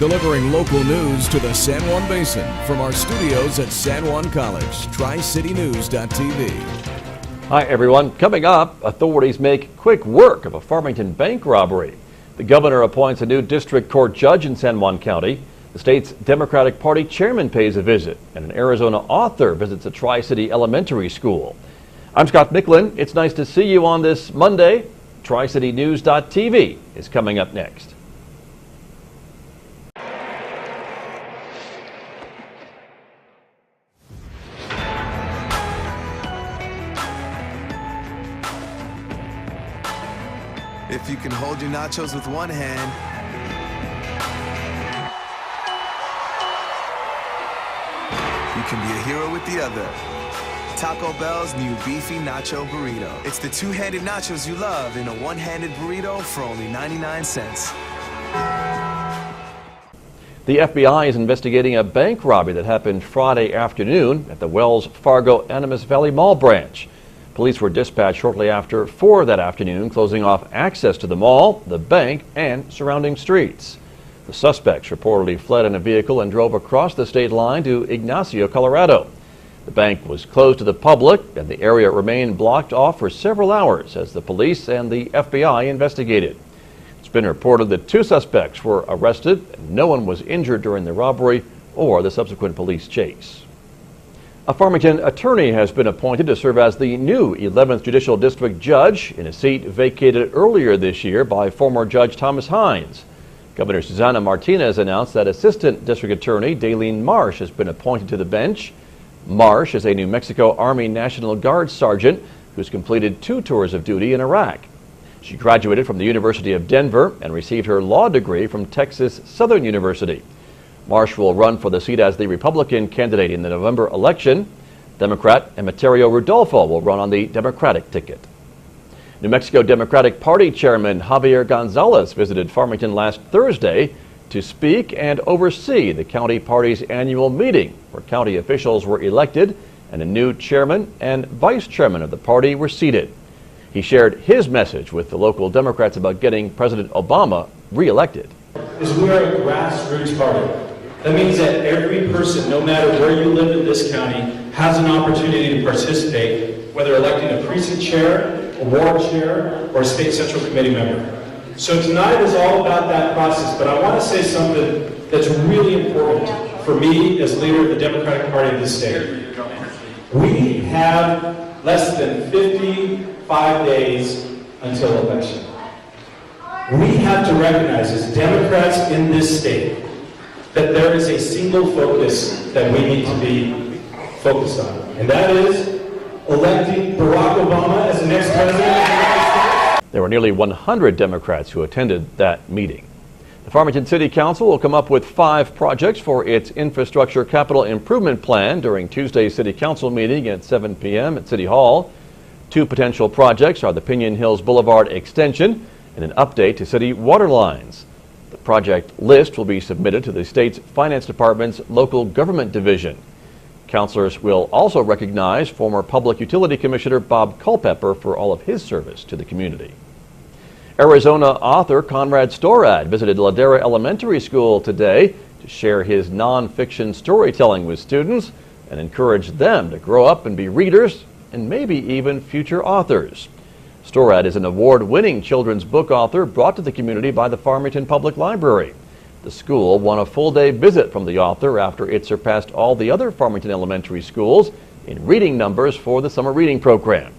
delivering local news to the San Juan Basin from our studios at San Juan College, TriCityNews.tv. Hi everyone. Coming up, authorities make quick work of a Farmington bank robbery. The governor appoints a new district court judge in San Juan County. The state's Democratic Party chairman pays a visit, and an Arizona author visits a Tri-City elementary school. I'm Scott Micklin. It's nice to see you on this Monday. TriCityNews.tv is coming up next. If you can hold your nachos with one hand, you can be a hero with the other. Taco Bell's new beefy nacho burrito. It's the two-handed nachos you love in a one-handed burrito for only 99 cents. The FBI is investigating a bank robbery that happened Friday afternoon at the Wells Fargo Animas Valley Mall branch. Police were dispatched shortly after 4 that afternoon, closing off access to the mall, the bank, and surrounding streets. The suspects reportedly fled in a vehicle and drove across the state line to Ignacio, Colorado. The bank was closed to the public, and the area remained blocked off for several hours as the police and the FBI investigated. It's been reported that 2 suspects were arrested, and no one was injured during the robbery or the subsequent police chase. A Farmington attorney has been appointed to serve as the new 11th Judicial District Judge in a seat vacated earlier this year by former Judge Thomas Hines. Governor Susana Martinez announced that Assistant District Attorney Daylene Marsh has been appointed to the bench. Marsh is a New Mexico Army National Guard sergeant who's completed 2 tours of duty in Iraq. She graduated from the University of Denver and received her law degree from Texas Southern University. Marsh will run for the seat as the Republican candidate in the November election. Democrat Emeterio Rudolfo will run on the Democratic ticket. New Mexico Democratic Party Chairman Javier Gonzalez visited Farmington last Thursday to speak and oversee the county party's annual meeting, where county officials were elected and a new chairman and vice chairman of the party were seated. He shared his message with the local Democrats about getting President Obama re-elected. We are a grassroots party. That means that every person, no matter where you live in this county, has an opportunity to participate, whether electing a precinct chair, a ward chair, or a state central committee member. So tonight is all about that process, but I want to say something that's really important for me as leader of the Democratic Party of this state. We have less than 55 days until election. We have to recognize as Democrats in this state that there is a single focus that we need to be focused on, and that is electing Barack Obama as the next president of the United States. There were nearly 100 Democrats who attended that meeting. The Farmington City Council will come up with 5 projects for its infrastructure capital improvement plan during Tuesday's City Council meeting at 7 p.m. at City Hall. 2 potential projects are the Pinion Hills Boulevard extension and an update to city water lines. The project list will be submitted to the state's Finance Department's Local Government Division. Councilors will also recognize former Public Utility Commissioner Bob Culpepper for all of his service to the community. Arizona author Conrad Storad visited Ladera Elementary School today to share his nonfiction storytelling with students and encourage them to grow up and be readers and maybe even future authors. Storad is an award-winning children's book author brought to the community by the Farmington Public Library. The school won a full-day visit from the author after it surpassed all the other Farmington elementary schools in reading numbers for the summer reading program.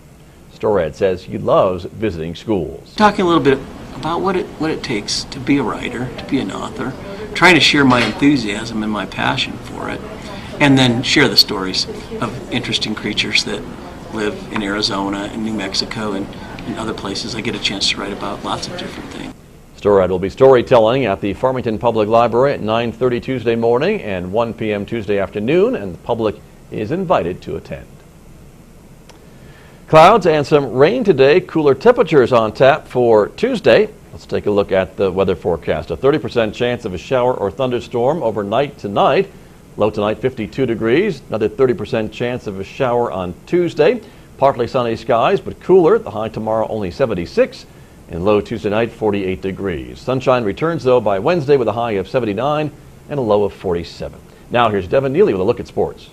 Storad says he loves visiting schools. Talking a little bit about what it takes to be a writer, to be an author, trying to share my enthusiasm and my passion for it, and then share the stories of interesting creatures that live in Arizona and New Mexico and other places. I get a chance to write about lots of different things. Storad will be storytelling at the Farmington Public Library at 9:30 Tuesday morning and 1 p.m. Tuesday afternoon, and the public is invited to attend. Clouds and some rain today, cooler temperatures on tap for Tuesday. Let's take a look at the weather forecast. A 30% chance of a shower or thunderstorm overnight tonight. Low tonight 52 degrees. Another 30% chance of a shower on Tuesday. Partly sunny skies, but cooler. The high tomorrow only 76. and low Tuesday night, 48 degrees. Sunshine returns, though, by Wednesday with a high of 79 and a low of 47. Now here's Devin Neely with a look at sports.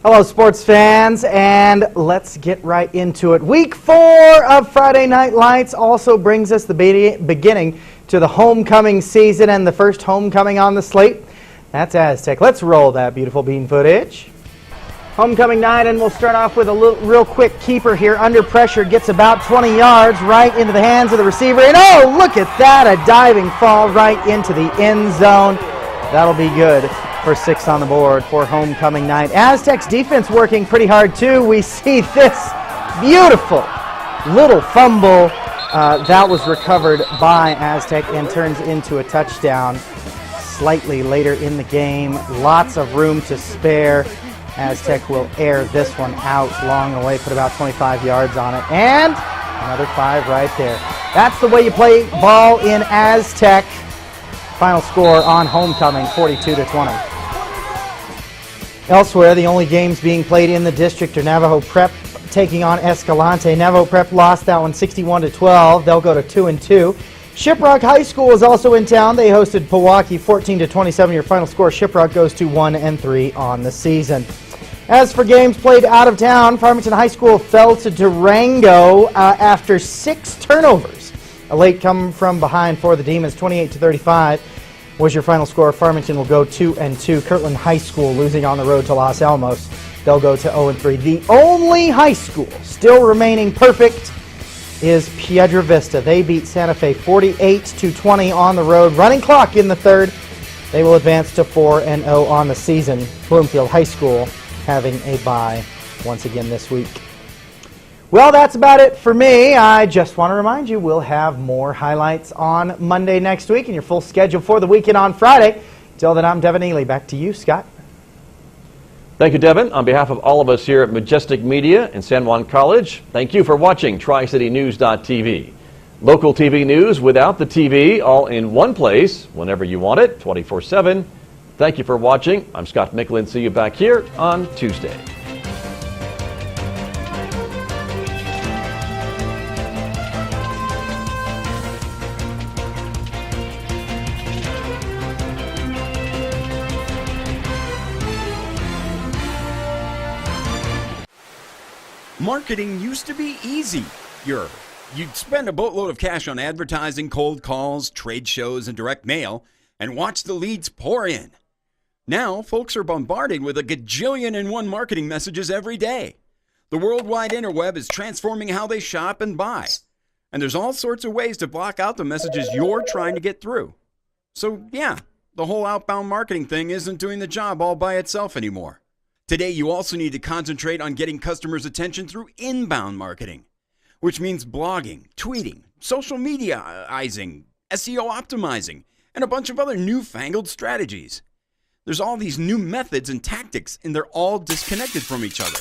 Hello, sports fans, and let's get right into it. Week 4 of Friday Night Lights also brings us the beginning to the homecoming season and the first homecoming on the slate. That's Aztec. Let's roll that beautiful bean footage. Homecoming night, and we'll start off with a real quick keeper here. Under pressure, gets about 20 yards right into the hands of the receiver. And oh, look at that, a diving fall right into the end zone. That'll be good for 6 on the board for homecoming night. Aztec's defense working pretty hard too. We see this beautiful little fumble that was recovered by Aztec and turns into a touchdown slightly later in the game. Lots of room to spare. Aztec will air this one out long and away, put about 25 yards on it, and another 5 right there. That's the way you play ball in Aztec. Final score on homecoming, 42-20. Elsewhere, the only games being played in the district are Navajo Prep taking on Escalante. Navajo Prep lost that one 61-12. They'll go to 2-2. Shiprock High School is also in town. They hosted Pewaukee 14-27. Your final score, Shiprock goes to 1-3 on the season. As for games played out of town, Farmington High School fell to Durango after 6 turnovers. A late come from behind for the Demons, 28-35 was your final score. Farmington will go 2-2. Kirtland High School losing on the road to Los Alamos. They'll go to 0-3. The only high school still remaining perfect is Piedra Vista. They beat Santa Fe 48-20 on the road. Running clock in the third. They will advance to 4-0 on the season. Bloomfield High School having a bye once again this week. Well, that's about it for me. I just want to remind you we'll have more highlights on Monday next week and your full schedule for the weekend on Friday. Until then, I'm Devin Neely. Back to you, Scott. Thank you, Devin. On behalf of all of us here at Majestic Media and San Juan College, thank you for watching TriCityNews.tv. Local TV news without the TV, all in one place, whenever you want it, 24/7. Thank you for watching. I'm Scott Micklin. See you back here on Tuesday. Marketing used to be easy. You'd spend a boatload of cash on advertising, cold calls, trade shows, and direct mail, and watch the leads pour in. Now, folks are bombarded with a gajillion and one marketing messages every day. The worldwide interweb is transforming how they shop and buy. And there's all sorts of ways to block out the messages you're trying to get through. So, yeah, the whole outbound marketing thing isn't doing the job all by itself anymore. Today, you also need to concentrate on getting customers' attention through inbound marketing, which means blogging, tweeting, social media-izing, SEO optimizing, and a bunch of other newfangled strategies. There's all these new methods and tactics, and they're all disconnected from each other.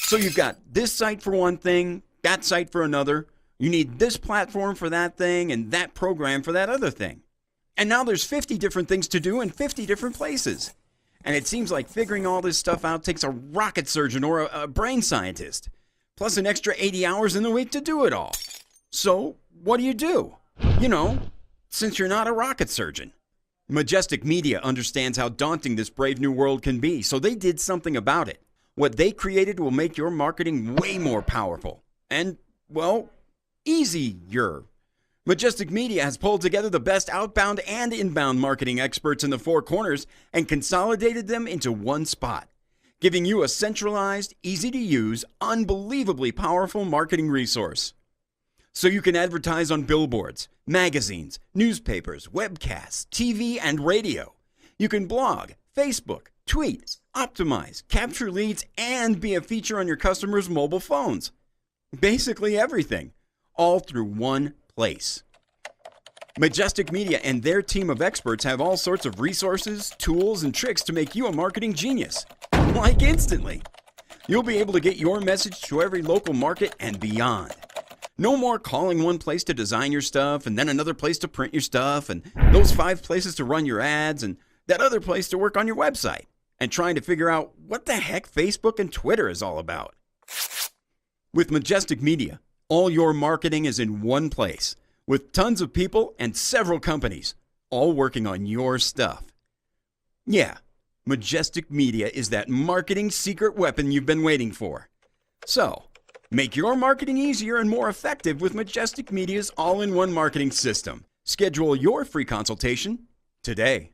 So you've got this site for one thing, that site for another. You need this platform for that thing, and that program for that other thing. And now there's 50 different things to do in 50 different places. And it seems like figuring all this stuff out takes a rocket surgeon or a brain scientist, plus an extra 80 hours in the week to do it all. So what do? Since you're not a rocket surgeon. Majestic Media understands how daunting this brave new world can be, so they did something about it. What they created will make your marketing way more powerful and, well, easier. Majestic Media has pulled together the best outbound and inbound marketing experts in the four corners and consolidated them into one spot, giving you a centralized, easy-to-use, unbelievably powerful marketing resource. So you can advertise on billboards, magazines, newspapers, webcasts, TV, and radio. You can blog, Facebook, tweet, optimize, capture leads, and be a feature on your customers' mobile phones. Basically everything, all through one place. Majestic Media and their team of experts have all sorts of resources, tools, and tricks to make you a marketing genius, like instantly. You'll be able to get your message to every local market and beyond. No more calling one place to design your stuff and then another place to print your stuff and those 5 places to run your ads and that other place to work on your website and trying to figure out what the heck Facebook and Twitter is all about. With Majestic Media, all your marketing is in one place, with tons of people and several companies, all working on your stuff. Yeah, Majestic Media is that marketing secret weapon you've been waiting for. So, make your marketing easier and more effective with Majestic Media's all-in-one marketing system. Schedule your free consultation today.